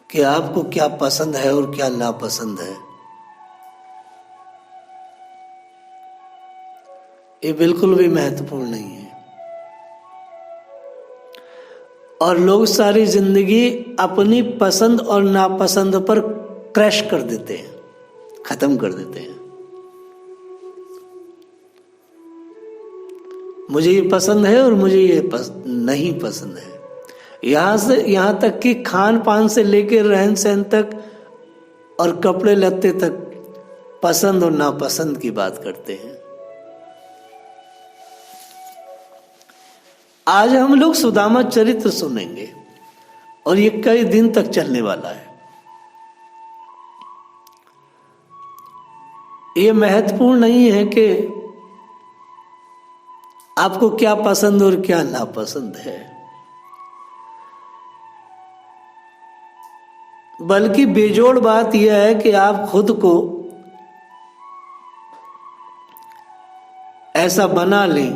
कि आपको क्या पसंद है और क्या नापसंद है। ये बिल्कुल भी महत्वपूर्ण नहीं है। और लोग सारी जिंदगी अपनी पसंद और नापसंद पर क्रैश कर देते हैं, खत्म कर देते हैं। मुझे ये पसंद है और मुझे ये नहीं पसंद है। यहां तक कि खान पान से लेकर रहन सहन तक और कपड़े लत्ते तक पसंद और नापसंद की बात करते हैं। आज हम लोग सुदामा चरित्र सुनेंगे और ये कई दिन तक चलने वाला है। ये महत्वपूर्ण नहीं है कि आपको क्या पसंद और क्या नापसंद है, बल्कि बेजोड़ बात यह है कि आप खुद को ऐसा बना लें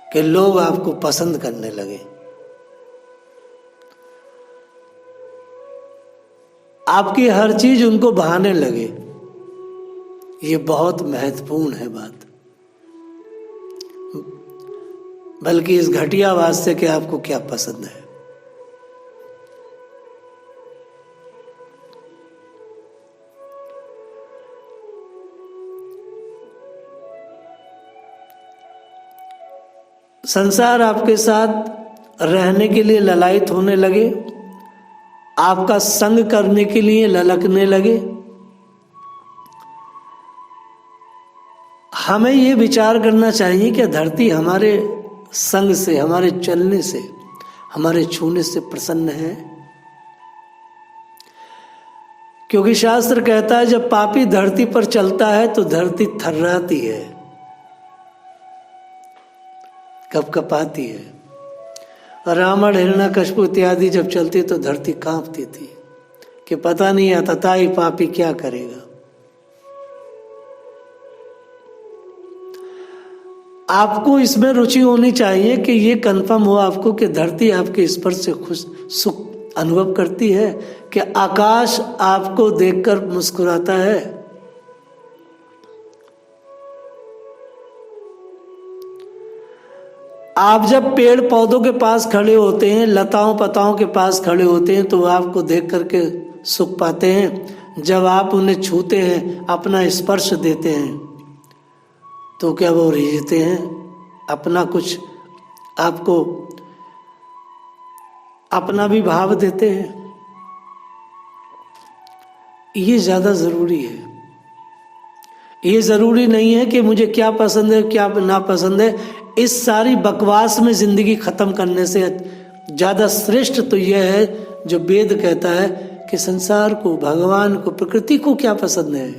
कि लोग आपको पसंद करने लगे। आपकी हर चीज उनको भाने लगे। ये बहुत महत्वपूर्ण है बात, बल्कि इस घटिया बात से कि आपको क्या पसंद है। संसार आपके साथ रहने के लिए ललायत होने लगे, आपका संग करने के लिए ललकने लगे। हमें ये विचार करना चाहिए कि धरती हमारे संग से, हमारे चलने से, हमारे छूने से प्रसन्न है। क्योंकि शास्त्र कहता है जब पापी धरती पर चलता है तो धरती थर्राती है, कपकपाती है। रावण, हिरण्यकश्यप इत्यादि जब चलती तो धरती कांपती थी कि पता नहीं अतताई पापी क्या करेगा। आपको इसमें रुचि होनी चाहिए कि ये कंफर्म हो आपको कि धरती आपके स्पर्श से खुश सुख अनुभव करती है, कि आकाश आपको देखकर मुस्कुराता है। आप जब पेड़ पौधों के पास खड़े होते हैं, लताओं पताओं के पास खड़े होते हैं तो आपको देख करके सुख पाते हैं। जब आप उन्हें छूते हैं, अपना स्पर्श देते हैं, तो क्या वो रीझते हैं? अपना कुछ आपको अपना भी भाव देते हैं। ये ज्यादा जरूरी है। ये जरूरी नहीं है कि मुझे क्या पसंद है क्या नापसंद है। इस सारी बकवास में जिंदगी खत्म करने से ज्यादा श्रेष्ठ तो यह है जो वेद कहता है कि संसार को, भगवान को, प्रकृति को क्या पसंद है।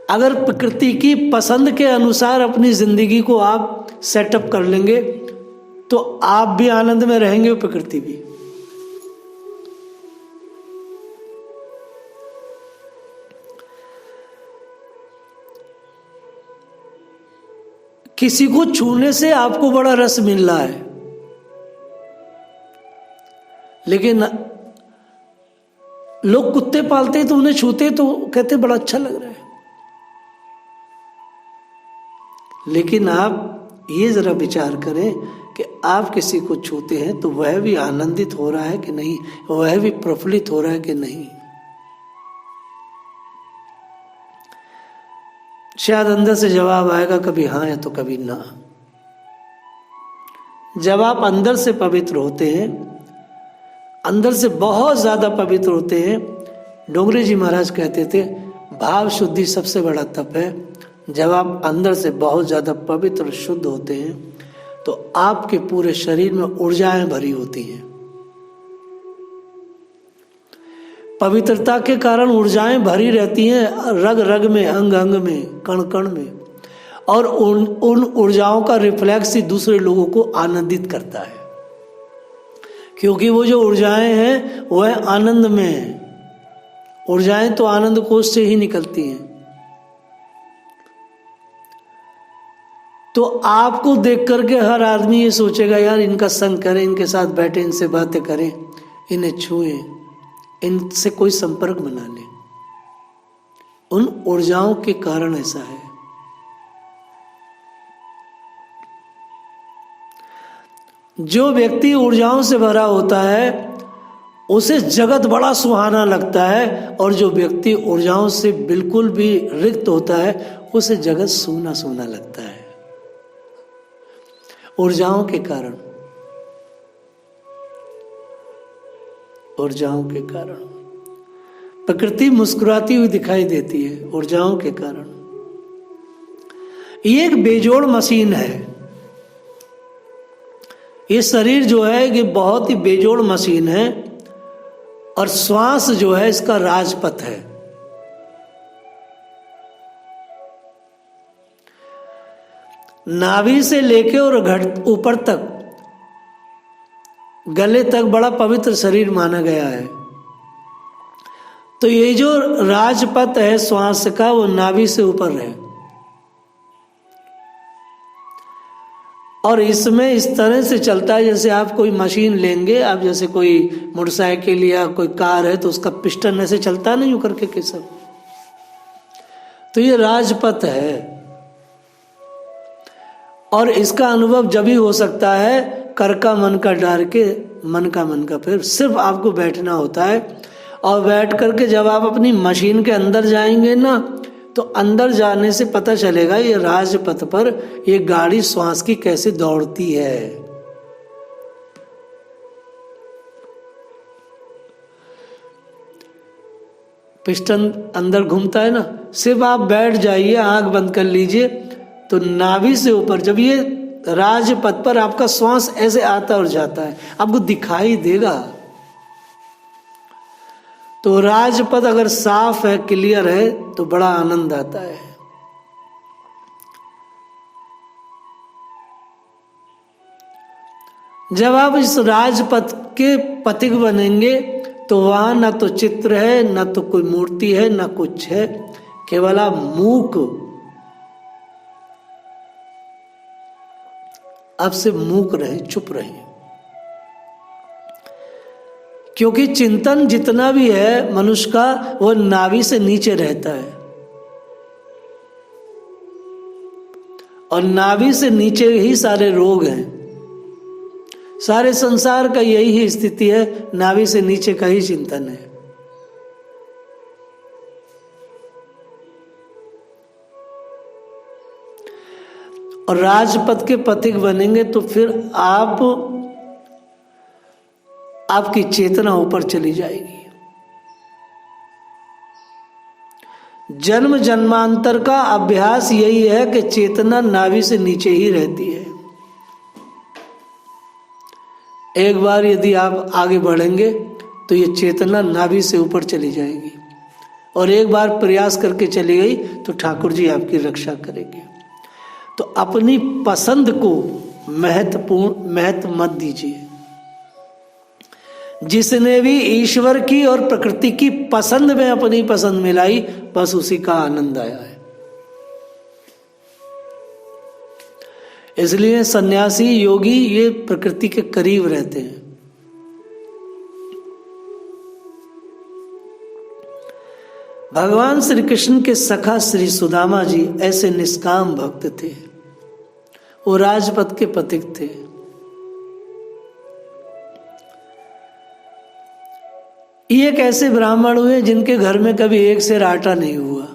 अगर प्रकृति की पसंद के अनुसार अपनी जिंदगी को आप सेटअप कर लेंगे तो आप भी आनंद में रहेंगे और प्रकृति भी। किसी को छूने से आपको बड़ा रस मिल रहा है, लेकिन लोग कुत्ते पालते तो उन्हें छूते तो कहते बड़ा अच्छा लग रहा है। लेकिन आप ये जरा विचार करें कि आप किसी को छूते हैं तो वह भी आनंदित हो रहा है कि नहीं, वह भी प्रफुल्लित हो रहा है कि नहीं। शायद अंदर से जवाब आएगा कभी हाँ है तो कभी ना। जब आप अंदर से पवित्र होते हैं, अंदर से बहुत ज्यादा पवित्र होते हैं, डोंगरे जी महाराज कहते थे भाव शुद्धि सबसे बड़ा तप है। जब आप अंदर से बहुत ज्यादा पवित्र शुद्ध होते हैं तो आपके पूरे शरीर में ऊर्जाएं भरी होती हैं। पवित्रता के कारण ऊर्जाएं भरी रहती हैं रग रग में, अंग अंग में, कण कण में, और उन ऊर्जाओं का रिफ्लेक्स ही दूसरे लोगों को आनंदित करता है। क्योंकि वो जो ऊर्जाएं हैं वह आनंद में है। ऊर्जाएं तो आनंद कोश से ही निकलती हैं। तो आपको देख करके हर आदमी ये सोचेगा यार इनका संग करें, इनके साथ बैठे, इनसे बातें करें, इन्हें छुएं, इनसे कोई संपर्क बना लें। उन ऊर्जाओं के कारण ऐसा है। जो व्यक्ति ऊर्जाओं से भरा होता है उसे जगत बड़ा सुहाना लगता है, और जो व्यक्ति ऊर्जाओं से बिल्कुल भी रिक्त होता है उसे जगत सूना सूना लगता है। ऊर्जाओं के कारण, ऊर्जाओं के कारण प्रकृति मुस्कुराती हुई दिखाई देती है, ऊर्जाओं के कारण। ये एक बेजोड़ मशीन है। ये शरीर जो है ये बहुत ही बेजोड़ मशीन है, और श्वास जो है इसका राजपथ है। नाभि से लेके और ऊपर तक, गले तक बड़ा पवित्र शरीर माना गया है। तो ये जो राजपथ है श्वास का, वो नाभि से ऊपर है, और इसमें इस तरह से चलता है जैसे आप कोई मशीन लेंगे, आप जैसे कोई मोटरसाइकिल या कोई कार है तो उसका पिस्टन ऐसे चलता नहीं यूं करके के सब। तो ये राजपथ है, और इसका अनुभव जब ही हो सकता है कर का मन का डार के, मन का मन का फिर। सिर्फ आपको बैठना होता है, और बैठ करके जब आप अपनी मशीन के अंदर जाएंगे ना, तो अंदर जाने से पता चलेगा ये राजपथ पर ये गाड़ी श्वास की कैसे दौड़ती है। पिस्टन अंदर घूमता है ना। सिर्फ आप बैठ जाइए, आंख बंद कर लीजिए, तो नाभि से ऊपर जब ये राजपथ पर आपका श्वास ऐसे आता और जाता है, आपको दिखाई देगा। तो राजपथ अगर साफ है, क्लियर है, तो बड़ा आनंद आता है। जब आप इस राजपथ के पथिक बनेंगे तो वहां ना तो चित्र है, ना तो कोई मूर्ति है, ना कुछ है, केवल आप मूक, अब से मूक रहे, चुप रहे। क्योंकि चिंतन जितना भी है मनुष्य का, वो नाभि से नीचे रहता है, और नाभि से नीचे ही सारे रोग हैं। सारे संसार का यही ही स्थिति है, नाभि से नीचे का ही चिंतन है। और राजपथ के पथिक बनेंगे तो फिर आपकी चेतना ऊपर चली जाएगी। जन्म जन्मांतर का अभ्यास यही है कि चेतना नाभि से नीचे ही रहती है। एक बार यदि आप आगे बढ़ेंगे तो ये चेतना नाभि से ऊपर चली जाएगी, और एक बार प्रयास करके चली गई तो ठाकुर जी आपकी रक्षा करेंगे। तो अपनी पसंद को महत्व मत दीजिए। जिसने भी ईश्वर की और प्रकृति की पसंद में अपनी पसंद मिलाई, बस उसी का आनंद आया है। इसलिए सन्यासी योगी ये प्रकृति के करीब रहते हैं। भगवान श्री कृष्ण के सखा श्री सुदामा जी ऐसे निष्काम भक्त थे। वो राजपथ के पथिक थे। ये एक ऐसे ब्राह्मण हुए जिनके घर में कभी एक सेर आटा नहीं हुआ।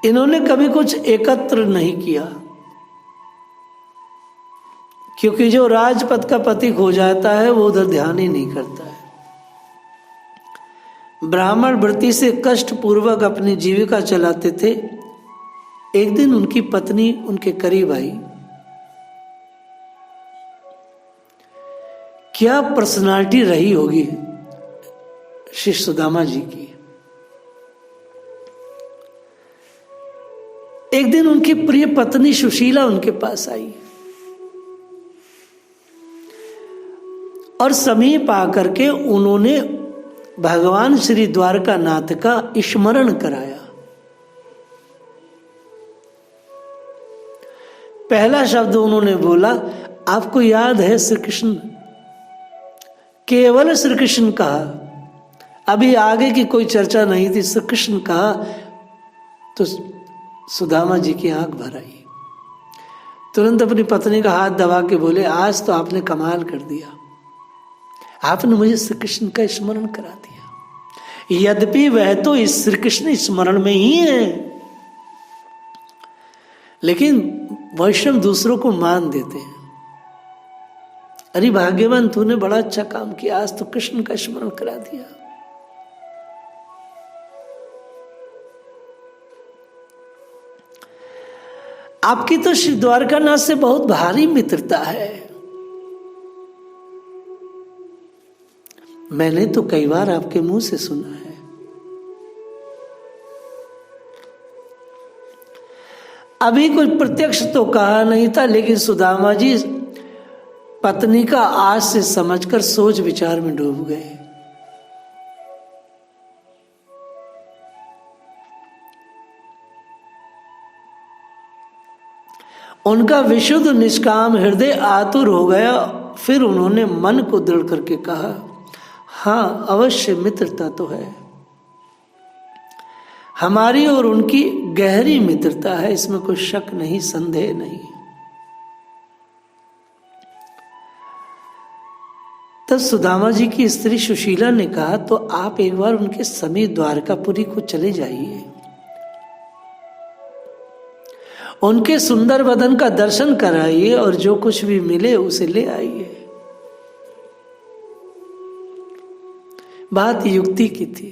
इन्होंने कभी कुछ एकत्र नहीं किया, क्योंकि जो राजपथ का पथिक हो जाता है वो उधर ध्यान ही नहीं करता है। ब्राह्मण वृत्ति से कष्ट पूर्वक अपनी जीविका चलाते थे। एक दिन उनकी पत्नी उनके करीब आई। क्या पर्सनालिटी रही होगी श्री सुदामा जी की। एक दिन उनकी प्रिय पत्नी सुशीला उनके पास आई और समीप आकर के उन्होंने भगवान श्री द्वारकानाथ का स्मरण कराया। पहला शब्द उन्होंने बोला, आपको याद है श्री कृष्ण, केवल श्री कृष्ण कहा, अभी आगे की कोई चर्चा नहीं थी, श्री कृष्ण कहा तो सुदामा जी की आंख भर आई। तुरंत अपनी पत्नी का हाथ दबा के बोले, आज तो आपने कमाल कर दिया, आपने मुझे श्री कृष्ण का स्मरण करा दिया। यद्यपि वह तो इस श्री कृष्ण स्मरण में ही है, लेकिन वैष्णव दूसरों को मान देते हैं। अरे भाग्यवान, तूने बड़ा अच्छा काम किया, आज तो कृष्ण का स्मरण करा दिया। आपकी तो श्री द्वारकानाथ से बहुत भारी मित्रता है। मैंने तो कई बार आपके मुंह से सुना है। अभी कोई प्रत्यक्ष तो कहा नहीं था, लेकिन सुदामा जी पत्नी का आज से समझकर सोच विचार में डूब गए। उनका विशुद्ध निष्काम हृदय आतुर हो गया। फिर उन्होंने मन को दृढ़ करके कहा, हाँ अवश्य मित्रता तो है, हमारी और उनकी गहरी मित्रता है, इसमें कोई शक नहीं, संदेह नहीं। तब सुदामा जी की स्त्री सुशीला ने कहा, तो आप एक बार उनके समीप द्वारकापुरी को चले जाइए, उनके सुंदर वदन का दर्शन कराइए और जो कुछ भी मिले उसे ले आइए। बात युक्ति की थी,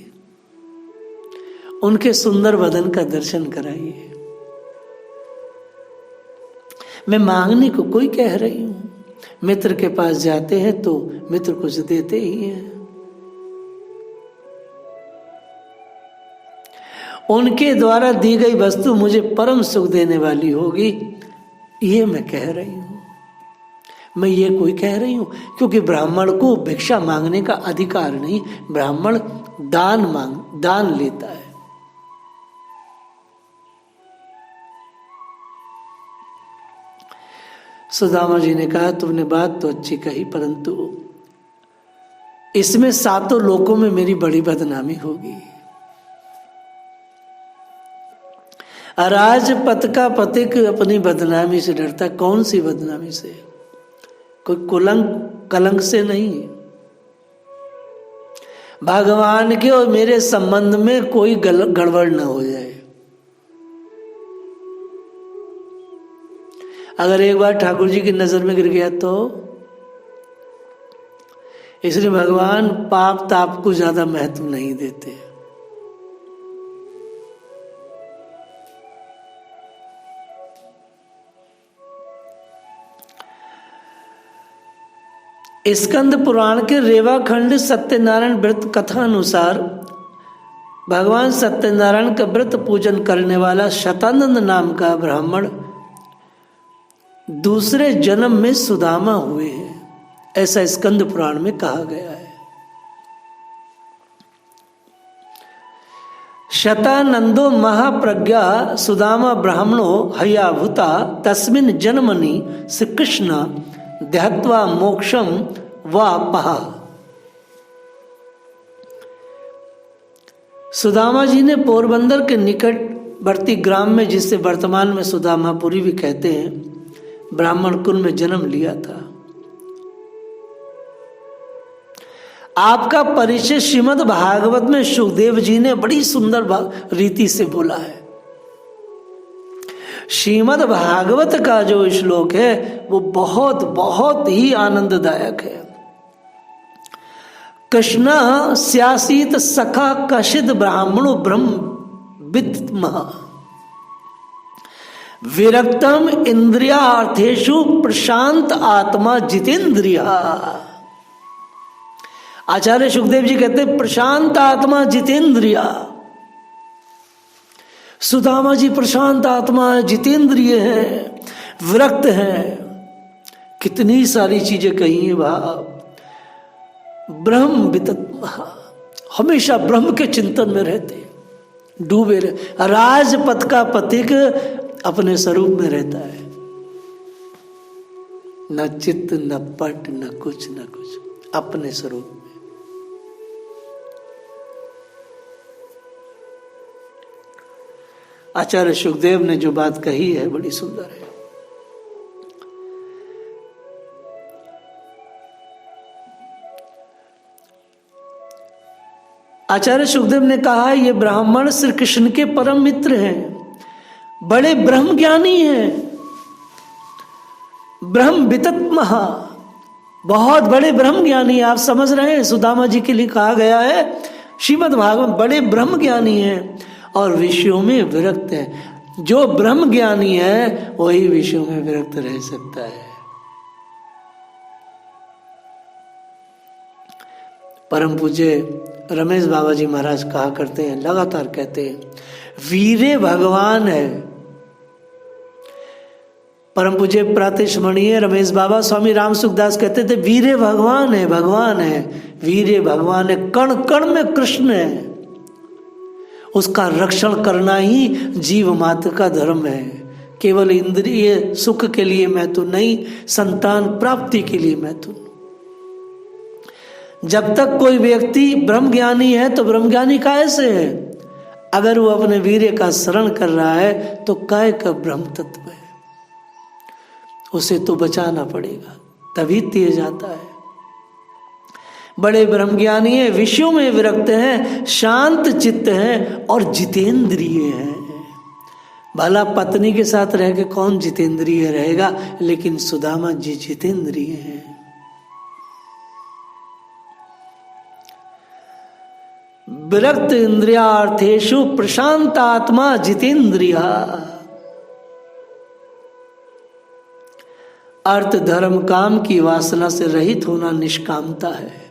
उनके सुंदर वदन का दर्शन कराइए। मैं मांगने को कोई कह रही हूं, मित्र के पास जाते हैं तो मित्र कुछ देते ही हैं। उनके द्वारा दी गई वस्तु मुझे परम सुख देने वाली होगी, ये मैं कह रही हूं। मैं ये कोई कह रही हूं क्योंकि ब्राह्मण को भिक्षा मांगने का अधिकार नहीं, ब्राह्मण दान लेता है। सुदामा जी ने कहा, तुमने बात तो अच्छी कही, परंतु इसमें सातों लोकों में मेरी बड़ी बदनामी होगी। राजपथ का पथिक अपनी बदनामी से डरता। कौन सी बदनामी से? कोई कलंक से नहीं, भगवान के और मेरे संबंध में कोई गड़बड़ ना हो जाए। अगर एक बार ठाकुर जी की नजर में गिर गया तो, इसलिए भगवान पाप ताप को ज्यादा महत्व नहीं देते। स्कंद पुराण के रेवाखंड सत्यनारायण व्रत कथा अनुसार भगवान सत्यनारायण का व्रत पूजन करने वाला शतानंद नाम का ब्राह्मण दूसरे जन्म में सुदामा हुए हैं, ऐसा स्कंद पुराण में कहा गया है। शतानंदो महाप्रज्ञा सुदामा ब्राह्मणो हयाभूता तस्मिन् जन्मनि श्री कृष्ण ध्यात्वा मोक्षम वापहा। सुदामा जी ने पोरबंदर के निकटवर्ती ग्राम में, जिसे वर्तमान में सुदामापुरी भी कहते हैं, ब्राह्मण कुल में जन्म लिया था। आपका परिचय श्रीमद् भागवत में सुखदेव जी ने बड़ी सुंदर रीति से बोला है। श्रीमद् भागवत का जो श्लोक है वो बहुत बहुत ही आनंददायक है। कृष्ण स्यासीत सखा कशिद ब्राह्मणो ब्रह्म विद्मः विरक्तम इंद्रियार्थेषु प्रशांत आत्मा जितेंद्रिया। आचार्य सुखदेव जी कहते हैं प्रशांत आत्मा जितेंद्रिया। सुदामा जी प्रशांत आत्मा है, जितेंद्रिय है, विरक्त है। कितनी सारी चीजें कही है भाव। ब्रह्म वितत्मः, हमेशा ब्रह्म के चिंतन में रहते, डूबे रहे। राजपथ का पथिक अपने स्वरूप में रहता है, न चित्त न पट न कुछ, अपने स्वरूप में। आचार्य सुखदेव ने जो बात कही है बड़ी सुंदर है। आचार्य सुखदेव ने कहा ये ब्राह्मण श्री कृष्ण के परम मित्र हैं, बड़े ब्रह्म ज्ञानी हैं, ब्रह्म वितत महा, बहुत बड़े ब्रह्म ज्ञानी। आप समझ रहे हैं, सुदामा जी के लिए कहा गया है श्रीमद् भागवत, बड़े ब्रह्म ज्ञानी हैं और विषयों में विरक्त है। जो ब्रह्म ज्ञानी है वही विषयों में विरक्त रह सकता है। परम पूज्य रमेश बाबा जी महाराज कहा करते हैं, लगातार कहते हैं, वीरे भगवान है। परम पूज्य प्रातस्मरणीय रमेश बाबा स्वामी राम सुखदास कहते थे, वीरे भगवान है, भगवान है, वीरे भगवान है, कण कण में कृष्ण है। उसका रक्षण करना ही जीव मात्र का धर्म है। केवल इंद्रिय सुख के लिए मैं तो नहीं, संतान प्राप्ति के लिए मैं तो। जब तक कोई व्यक्ति ब्रह्मज्ञानी है तो ब्रह्मज्ञानी काय से है? अगर वो अपने वीर्य का शरण कर रहा है तो काय का ब्रह्म तत्व है, उसे तो बचाना पड़ेगा, तभी तेज आता है। बड़े ब्रह्मज्ञानी है, विषयों में विरक्त हैं, शांत चित्त हैं और जितेंद्रिय हैं। भला पत्नी के साथ रह के कौन जितेंद्रिय रहेगा, लेकिन सुदामा जी जितेंद्रिय हैं। विरक्त इंद्रियार्थेषु प्रशांत आत्मा जितेंद्रिया। अर्थ धर्म काम की वासना से रहित होना निष्कामता है।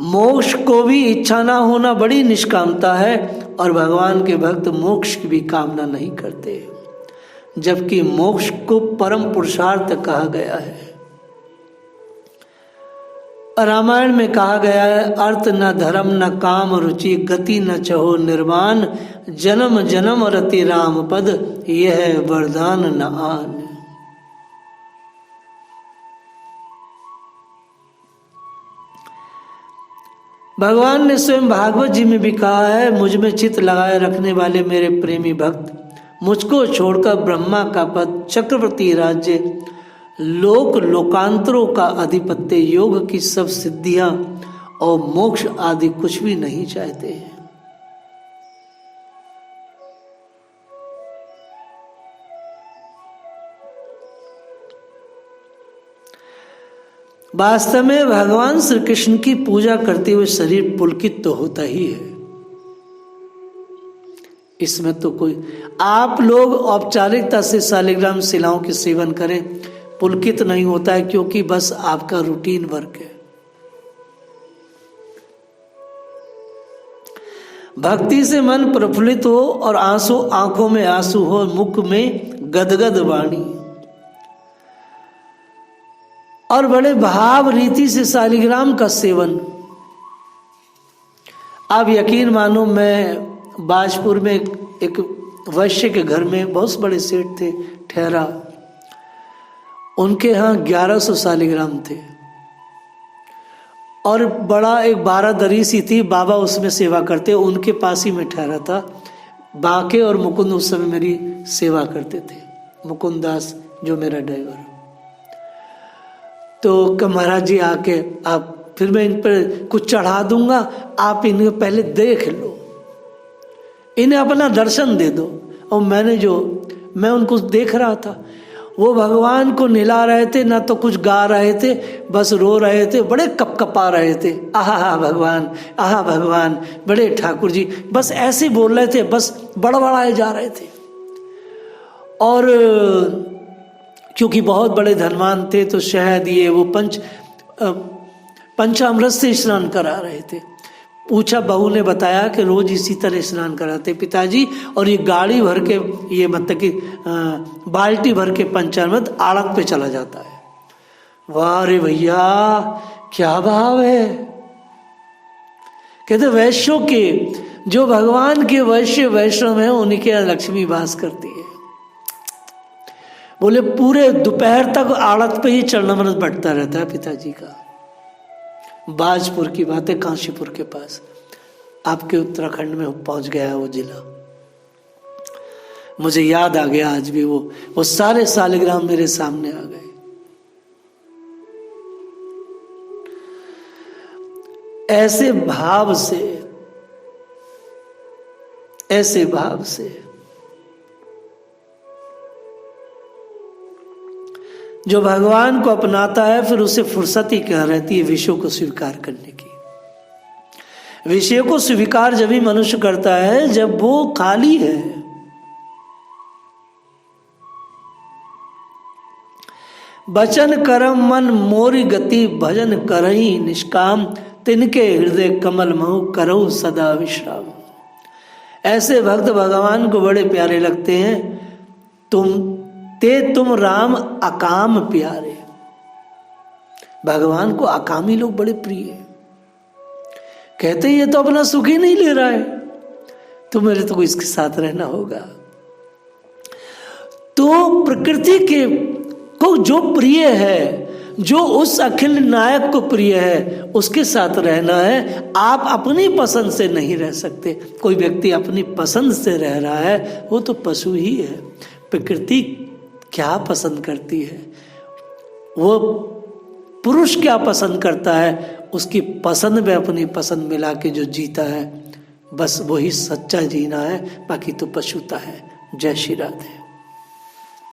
मोक्ष को भी इच्छा ना होना बड़ी निष्कामता है, और भगवान के भक्त मोक्ष की भी कामना नहीं करते, जबकि मोक्ष को परम पुरुषार्थ कहा गया है। रामायण में कहा गया है, अर्थ न धर्म न काम रुचि, गति न चहो निर्वाण, जन्म जन्म रति राम पद, यह वरदान न आन। भगवान ने स्वयं भागवत जी में भी कहा है, मुझ में चित्त लगाए रखने वाले मेरे प्रेमी भक्त, मुझको छोड़कर ब्रह्मा का पद, चक्रवर्ती राज्य, लोक लोकांतरों का आधिपत्य, योग की सब सिद्धियां और मोक्ष आदि कुछ भी नहीं चाहते हैं। वास्तव में भगवान श्री कृष्ण की पूजा करते हुए शरीर पुलकित तो होता ही है, इसमें तो कोई, आप लोग औपचारिकता से शालिग्राम शिलाओं के सेवन करें, पुलकित नहीं होता है, क्योंकि बस आपका रूटीन वर्क है। भक्ति से मन प्रफुल्लित हो और आंसू आंखों में आंसू हो, मुख में गदगद वाणी, और बड़े भाव रीति से शालिग्राम का सेवन। आप यकीन मानो, मैं बाजपुर में एक वैश्य के घर में, बहुत बड़े सेठ थे, ठहरा, उनके यहाँ 1100 शालिग्राम थे, और बड़ा एक 12 दरी सी थी, बाबा उसमें सेवा करते, उनके पास ही मैं ठहरा था। बांके और मुकुंद उस समय मेरी सेवा करते थे, मुकुंद दास जो मेरा ड्राइवर। तो महाराज जी आके, आप फिर मैं इन पर कुछ चढ़ा दूंगा, आप इन्हें पहले देख लो, इन्हें अपना दर्शन दे दो। और मैं उनको देख रहा था, वो भगवान को निला रहे थे, ना तो कुछ गा रहे थे, बस रो रहे थे, बड़े कपकपा रहे थे, आहा भगवान, आहा भगवान, बड़े ठाकुर जी, बस ऐसे बोल रहे थे, बस बड़बड़ाए जा रहे थे। और क्योंकि बहुत बड़े धनवान थे तो शहद ये वो पंचामृत से स्नान करा रहे थे। पूछा, बहू ने बताया कि रोज इसी तरह स्नान कराते पिताजी, और ये गाड़ी भर के, ये मतलब कि बाल्टी भर के पंचामृत आड़त पे चला जाता है। वाह रे भैया, क्या भाव है, कहते वैश्यों के, जो भगवान के वैश्य वैष्णव हैं उनके यहाँ लक्ष्मी वास करती है। बोले पूरे दोपहर तक आड़त पे ही चरणामृत बढ़ता रहता है पिताजी का। बाजपुर की बात है, काशीपुर के पास, आपके उत्तराखंड में पहुंच गया है वो जिला। मुझे याद आ गया आज भी, वो सारे सालिग्राम मेरे सामने आ गए। ऐसे भाव से, ऐसे भाव से जो भगवान को अपनाता है, फिर उसे फुर्सत ही क्या रहती है विषयों को स्वीकार करने की। विषय को स्वीकार जब भी मनुष्य करता है जब वो खाली है। बचन करम मन मोरी गति, भजन करही निष्काम, तिनके हृदय कमल महु करहु सदा विश्राम। ऐसे भक्त भगवान को बड़े प्यारे लगते हैं। तुम राम अकाम प्यारे। भगवान को अकामी लोग बड़े प्रिय हैं। कहते ये तो अपना सुख ही नहीं ले रहा है, तो मेरे तो इसके साथ रहना होगा। तो प्रकृति के को जो प्रिय है, जो उस अखिल नायक को प्रिय है, उसके साथ रहना है। आप अपनी पसंद से नहीं रह सकते। कोई व्यक्ति अपनी पसंद से रह रहा है वो तो पशु ही है। प्रकृति क्या पसंद करती है, वो पुरुष क्या पसंद करता है, उसकी पसंद में अपनी पसंद मिला के जो जीता है, बस वही सच्चा जीना है, बाकी तो पशुता है। जय श्री राधे।